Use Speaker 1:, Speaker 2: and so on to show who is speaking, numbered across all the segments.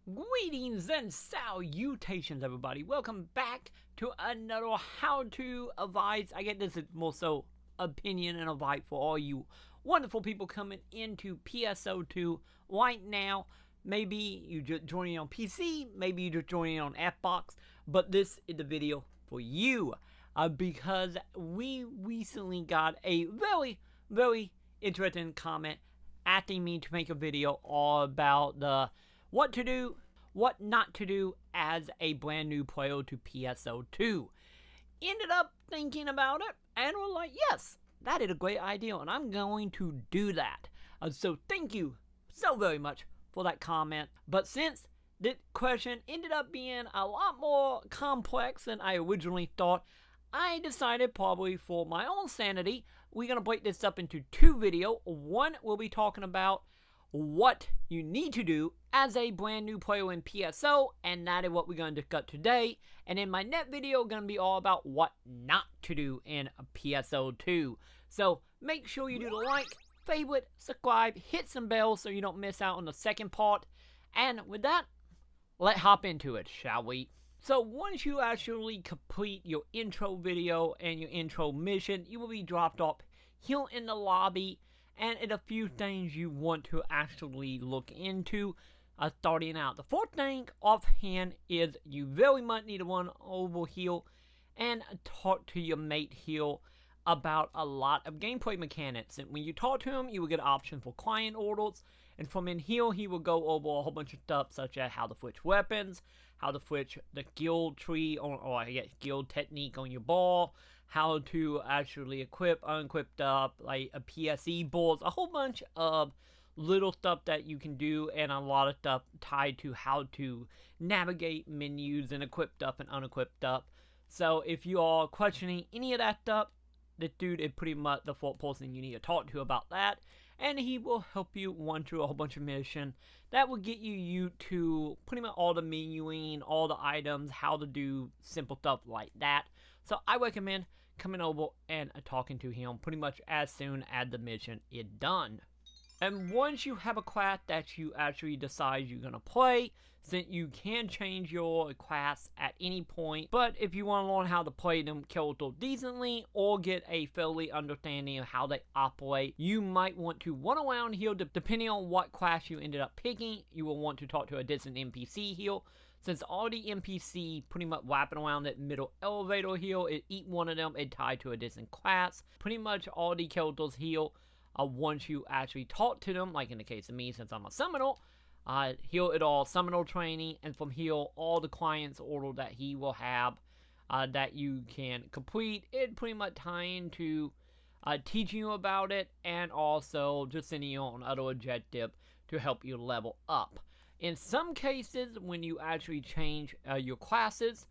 Speaker 1: Greetings and salutations, everybody. Welcome back to another how-to advice. I get this is more so opinion and advice for all you wonderful people coming into PSO2 right now. Maybe you just joining on PC, maybe you just joining on Xbox, but this is the video for you because we recently got a very interesting comment asking me to make a video all about the what to do, what not to do as a brand new player to PSO2. Ended up thinking about it and was like, yes, that is a great idea and I'm going to do that. So thank you so very much for that comment. But since this question ended up being a lot more complex than I originally thought, I decided probably for my own sanity, we're going to break this up into two videos. One, we'll be talking about what you need to do as a brand new player in PSO, and that is what we're going to discuss today. And in my next video, going to be all about what not to do in PSO2. So make sure you do the like, favorite, subscribe, hit some bells so you don't miss out on the second part. And with that, let's hop into it, shall we? So once you actually complete your intro video and your intro mission, you will be dropped off here in the lobby. And it's a few things you want to actually look into starting out. The first thing offhand is you very much need to run over here and talk to your mate here about a lot of gameplay mechanics. And when you talk to him, you will get an option for client orders. And from in here, he will go over a whole bunch of stuff such as how to switch weapons, how to switch the guild tree or I guess guild technique on your ball, how to actually equip, unequip up, like a PSE boards, a whole bunch of little stuff that you can do, and a lot of stuff tied to how to navigate menus and equip up and unequip up. So if you are questioning any of that stuff, this dude is pretty much the fourth person you need to talk to about that, and he will help you run through a whole bunch of missions that will get you to pretty much all the menuing, all the items, how to do simple stuff like that. So I recommend coming over and talking to him pretty much as soon as the mission is done. And once you have a class that you actually decide you're going to play, since you can change your class at any point, but if you want to learn how to play them characters decently or get a fairly understanding of how they operate, you might want to run around here. Depending on what class you ended up picking, you will want to talk to a distant NPC here. Since all the NPC pretty much wrapping around that middle elevator here, each one of them is tied to a distant class. Pretty much all the characters here, once you actually talk to them, like in the case of me, since I'm a summoner, here it all summoner training, and from here all the clients order that he will have that you can complete. It pretty much tying to teaching you about it, and also just sending you on other objective to help you level up. In some cases, when you actually change your classes,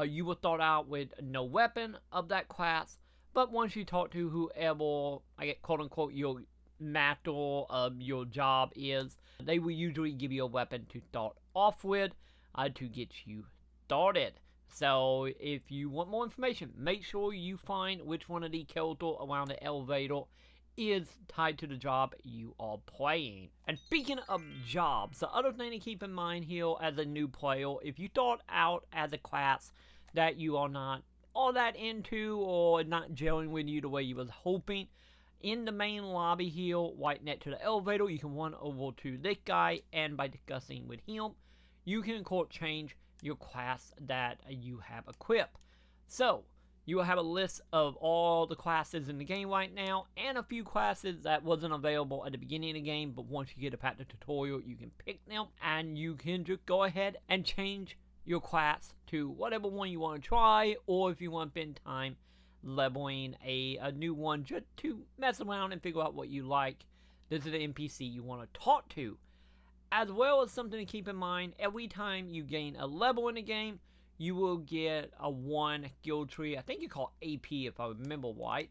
Speaker 1: you will start out with no weapon of that class, but once you talk to whoever, I get quote unquote, your master of your job is, they will usually give you a weapon to start off with to get you started. So if you want more information, make sure you find which one of the characters around the elevator is tied to the job you are playing. And speaking of jobs, the other thing to keep in mind here as a new player, if you start out as a class that you are not all that into or not gelling with you the way you was hoping, in the main lobby here, right next to the elevator, you can run over to this guy, and by discussing with him, you can of course change your class that you have equipped. So you will have a list of all the classes in the game right now, and a few classes that wasn't available at the beginning of the game, but once you get past the tutorial, you can pick them, and you can just go ahead and change your class to whatever one you want to try, or if you want to spend time leveling a new one just to mess around and figure out what you like, this is the NPC you want to talk to. As well as something to keep in mind, every time you gain a level in the game, you will get a one guild tree. I think you call AP if I remember right.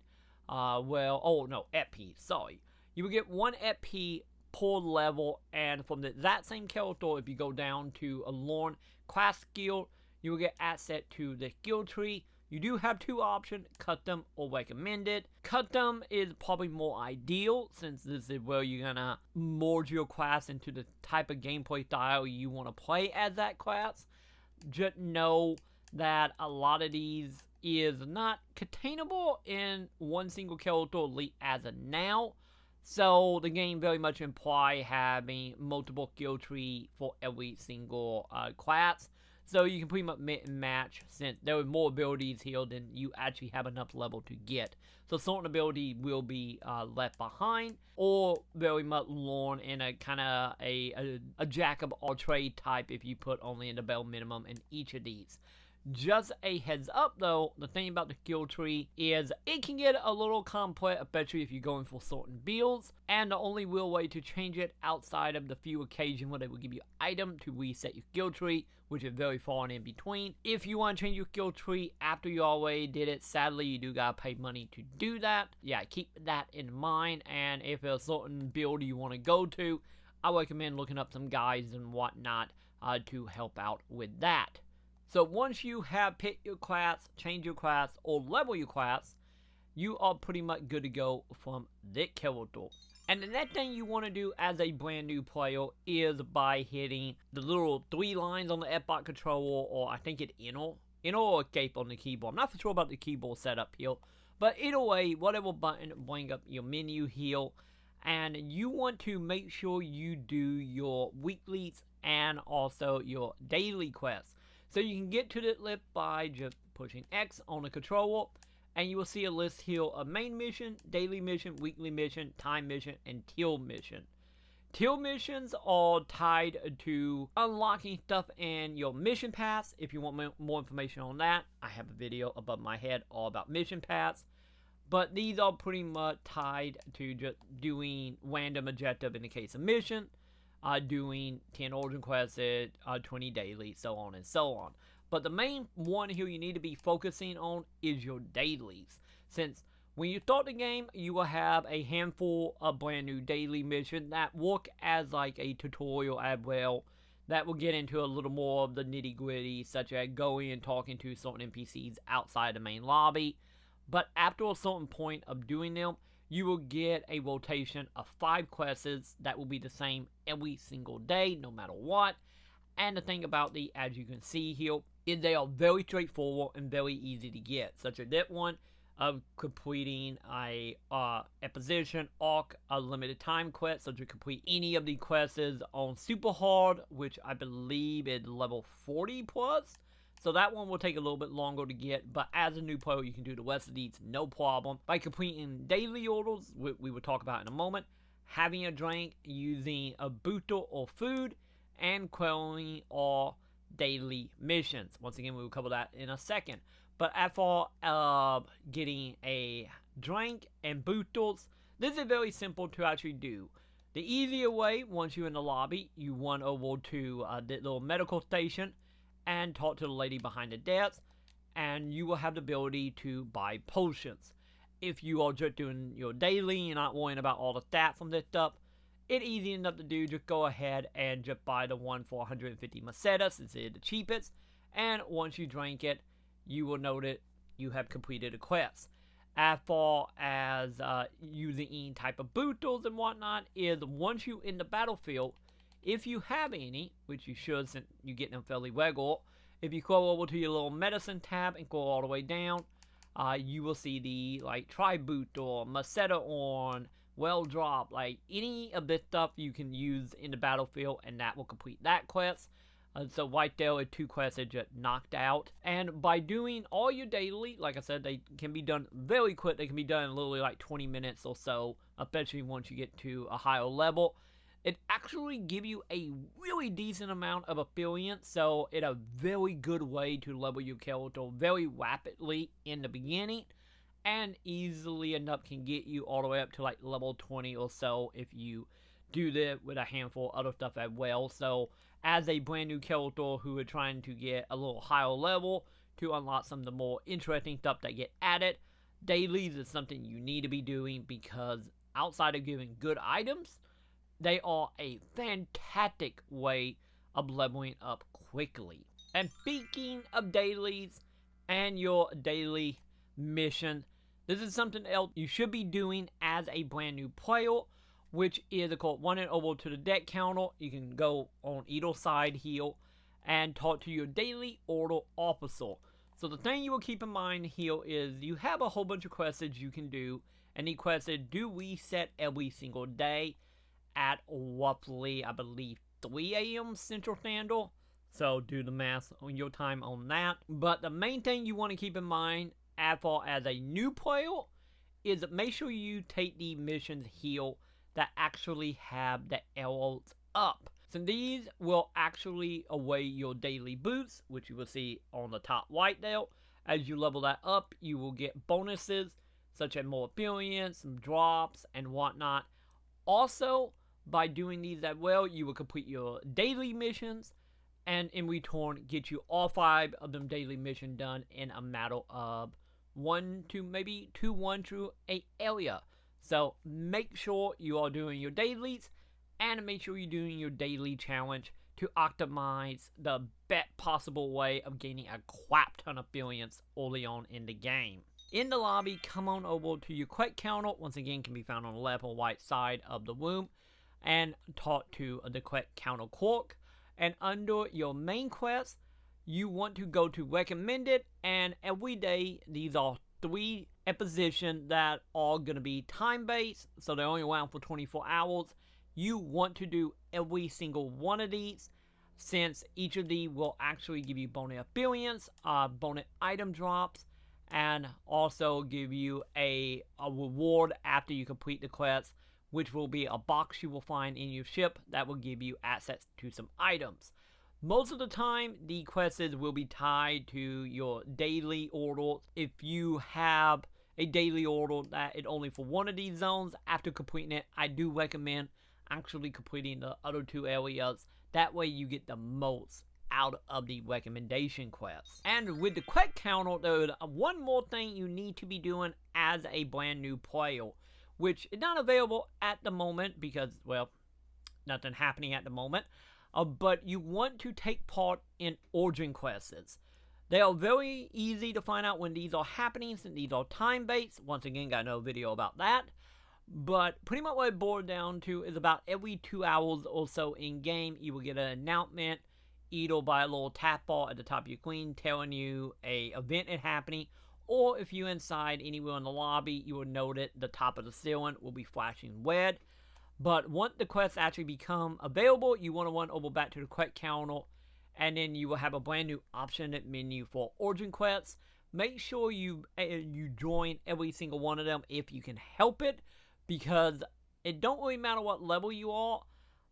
Speaker 1: EP, sorry. You will get one EP per level, and from that same character, if you go down to a Lorne class skill, you will get access to the guild tree. You do have two options, custom or recommended. Custom is probably more ideal since this is where you're gonna merge your class into the type of gameplay style you want to play as that class. Just know that a lot of these is not containable in one single character, at least as of now. So the game very much imply having multiple skill tree for every single class. So you can pretty much mix and match since there are more abilities here than you actually have enough level to get. So certain ability will be left behind or very much learn in a kind of a jack of all trade type if you put only in the bare minimum in each of these. Just a heads up though, the thing about the skill tree is it can get a little complex, especially if you're going for certain builds, and the only real way to change it outside of the few occasions where they will give you item to reset your skill tree, which is very far and in between. If you want to change your skill tree after you already did it, sadly you do gotta pay money to do that. Yeah, keep that in mind, and if there's a certain build you want to go to, I recommend looking up some guides and whatnot to help out with that. So once you have picked your class, change your class, or level your class, you are pretty much good to go from that character. And the next thing you want to do as a brand new player is by hitting the little 3 lines on the Xbox controller, or I think it's enter or escape on the keyboard. I'm not for sure about the keyboard setup here, but either way, whatever button bring up your menu here, and you want to make sure you do your weeklies and also your daily quests. So you can get to the list by just pushing X on the controller, and you will see a list here of main mission, daily mission, weekly mission, time mission, and tier mission. Tier missions are tied to unlocking stuff in your mission pass. If you want more information on that, I have a video above my head all about mission pass. But these are pretty much tied to just doing random objective in the case of mission, doing 10 origin quests, 20 daily, so on and so on. But the main one here you need to be focusing on is your dailies. Since when you start the game, you will have a handful of brand new daily missions that work as like a tutorial as well. That will get into a little more of the nitty gritty, such as going and talking to certain NPCs outside the main lobby. But after a certain point of doing them, you will get a rotation of 5 quests that will be the same every single day, no matter what. And the thing about the, as you can see here, is they are very straightforward and very easy to get. Such as that one of completing a exposition arc, a limited time quest, so to complete any of the quests on super hard, which I believe is level 40 plus. So that one will take a little bit longer to get, but as a new player, you can do the rest of these no problem. By completing daily orders, we will talk about in a moment, having a drink, using a booster or food, and quelling all daily missions. Once again, we will cover that in a second. But as far as getting a drink and boosters, this is very simple to actually do. The easier way, once you're in the lobby, you run over to the little medical station and talk to the lady behind the desk, and you will have the ability to buy potions. If you are just doing your daily, you're not worrying about all the stats from this stuff, it's easy enough to do. Just go ahead and just buy the one for 150 meseta since it's the cheapest, and once you drink it, you will know that you have completed a quest. As far as using any type of boosters and whatnot, is once you're in the battlefield, if you have any, which you should since you get them fairly regular, if you go over to your little medicine tab and go all the way down, you will see the like tri-boot or meseta on, well drop, like any of this stuff you can use in the battlefield, and that will complete that quest. So right there are 2 quests that just knocked out. And by doing all your daily, like I said, they can be done very quick. They can be done in literally like 20 minutes or so, especially once you get to a higher level. It actually gives you a really decent amount of experience, so it's a very good way to level your character very rapidly in the beginning, and easily enough can get you all the way up to like level 20 or so if you do that with a handful of other stuff as well. So as a brand new character who are trying to get a little higher level to unlock some of the more interesting stuff that get added, dailies is something you need to be doing, because outside of giving good items, they are a fantastic way of leveling up quickly. And speaking of dailies and your daily mission. This is something else you should be doing as a brand new player, which is called running over to the deck counter. You can go on either side here and talk to your daily order officer. So the thing you will keep in mind here is you have a whole bunch of quests you can do, and the quests do reset every single day at roughly, I believe, 3 a.m. Central Standard. So do the math on your time on that. But the main thing you want to keep in mind as far as a new player is make sure you take the missions here that actually have the arrows up. So these will actually await your daily boosts, which you will see on the top right there. As you level that up, you will get bonuses such as more experience, some drops, and whatnot. Also, by doing these as well, you will complete your daily missions, and in return, get you all 5 of them daily missions done in a matter of 1 to maybe 1 through 8 area. So make sure you are doing your dailies, and make sure you're doing your daily challenge to optimize the best possible way of gaining a crap ton of experience early on in the game. In the lobby, come on over to your quest counter. Once again, can be found on the left or right side of the room, and talk to the quest counter clerk. And under your main quest, you want to go to recommended, and every day these are 3 expositions that are going to be time-based, so they're only around for 24 hours. You want to do every single one of these, since each of these will actually give you bonus experience, bonus item drops, and also give you a reward after you complete the quest, which will be a box you will find in your ship that will give you access to some items. Most of the time, the quests will be tied to your daily order. If you have a daily order that is only for one of these zones, after completing it, I do recommend actually completing the other 2 areas. That way you get the most out of the recommendation quests. And with the quest counter, there's one more thing you need to be doing as a brand new player, which is not available at the moment because, well, nothing happening at the moment. But you want to take part in origin quests. They are very easy to find out when these are happening, since these are time-based. Once again, got no video about that. But pretty much what it boils down to is about every 2 hours or so in-game, you will get an announcement, either by a little tap bar at the top of your screen telling you a event is happening, or if you're inside anywhere in the lobby, you will note that the top of the ceiling will be flashing red. But once the quests actually become available, you want to run over back to the quest counter, and then you will have a brand new option menu for origin quests. Make sure you join every single one of them if you can help it, because it don't really matter what level you are.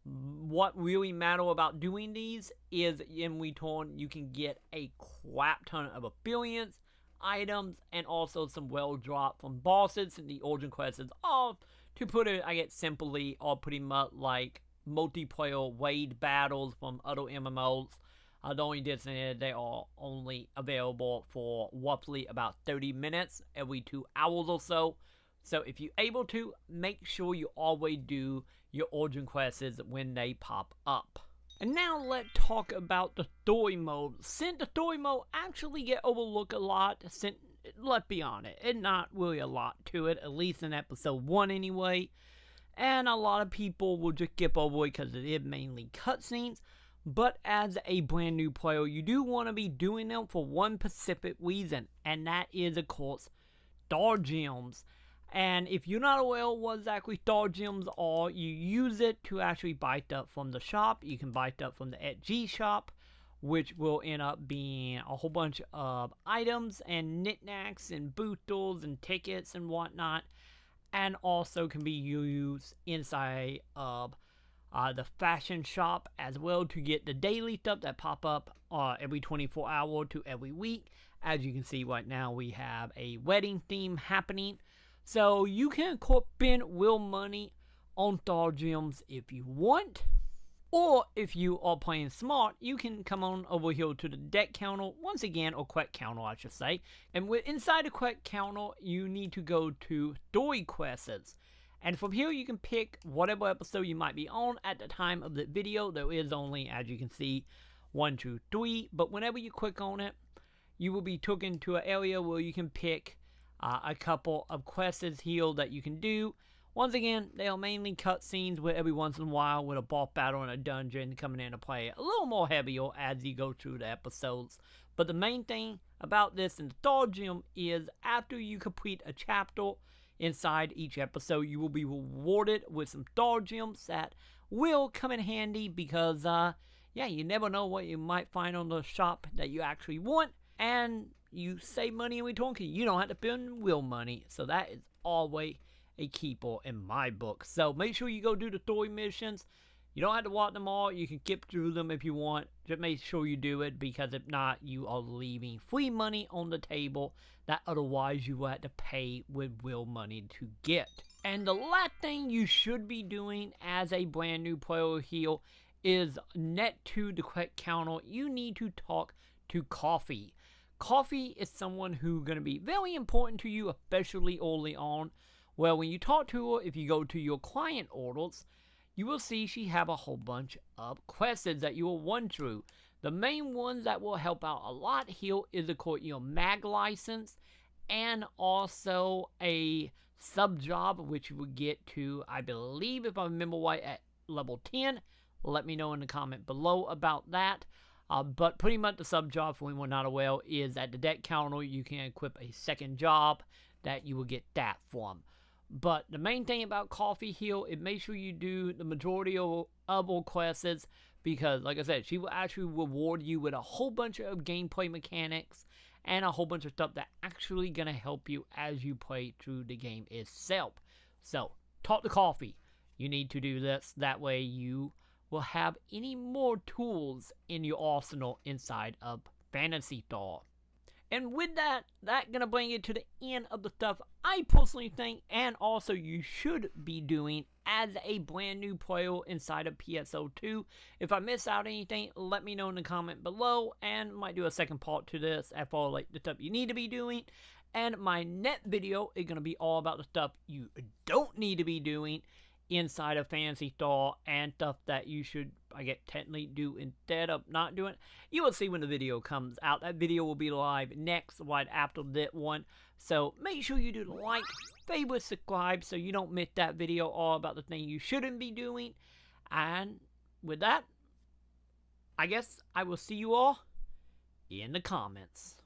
Speaker 1: What really matter about doing these is in return you can get a crap ton of experience, items, and also some well drop from bosses. And the origin quests are, to put it, I guess simply, are pretty much like multiplayer raid battles from other MMOs. The only difference is they are only available for roughly about 30 minutes every 2 hours or so. So if you're able to, make sure you always do your origin quests when they pop up. And now let's talk about the story mode. Since the story mode actually get overlooked a lot, since, let's be honest, it's not really a lot to it, at least in episode 1 anyway. And a lot of people will just skip over it because it is mainly cutscenes. But as a brand new player, you do want to be doing them for one specific reason, and that is, of course, star gems. And if you're not aware what exactly star gems are, you use it to actually buy stuff from the shop. You can buy stuff from the SG shop, which will end up being a whole bunch of items and knickknacks and boosters and tickets and whatnot. And also can be used inside of the fashion shop as well to get the daily stuff that pop up every 24 hours to every week. As you can see right now, we have a wedding theme happening. So you can spend real money on star gems if you want. Or if you are playing smart, you can come on over here to the deck counter, once again, or quest counter I should say. And inside the quest counter, you need to go to story quests. And from here you can pick whatever episode you might be on at the time of the video. There is only, as you can see, 1, 2, 3. But whenever you click on it, you will be taken to an area where you can pick a couple of quests here that you can do. Once again, they are mainly cutscenes with every once in a while with a boss battle in a dungeon coming into play a little more heavier as you go through the episodes. But the main thing about this in the Star Gym is after you complete a chapter inside each episode, you will be rewarded with some Star Gems that will come in handy because, yeah, you never know what you might find on the shop that you actually want. And you save money in return because you don't have to spend real money. So that is always a keeper in my book. So make sure you go do the story missions. You don't have to watch them all. You can skip through them if you want. Just make sure you do it, because if not, you are leaving free money on the table that otherwise you will have to pay with real money to get. And the last thing you should be doing as a brand new player here is net to the correct counter. You need to talk to Coffee. Coffee is someone who's going to be very important to you, especially early on. Well, when you talk to her, if you go to your client orders, you will see she have a whole bunch of quests that you will run through. The main ones that will help out a lot here is, of course, your mag license and also a sub job, which you will get to, I believe, if I remember right, at level 10. Let me know in the comment below about that. But pretty much the sub job, for anyone not aware, is at the deck counter. You can equip a second job that you will get that from. But the main thing about Coffee here is make sure you do the majority of her quests, because, like I said, she will actually reward you with a whole bunch of gameplay mechanics and a whole bunch of stuff that actually going to help you as you play through the game itself. So, talk to Coffee. You need to do this. That way you will have any more tools in your arsenal inside of Phantasy Star. And with that, that's going to bring it to the end of the stuff I personally think and also you should be doing as a brand new player inside of PSO2. If I miss out anything, let me know in the comment below, and might do a second part to this after all, like the stuff you need to be doing. And my next video is going to be all about the stuff you don't need to be doing inside of Phantasy Star and stuff that you should, I guess, technically do instead of not doing. You will see when the video comes out. That video will be live next, right after that one. So make sure you do the like, favorite, subscribe so you don't miss that video all about the thing you shouldn't be doing. And with that, I guess I will see you all in the comments.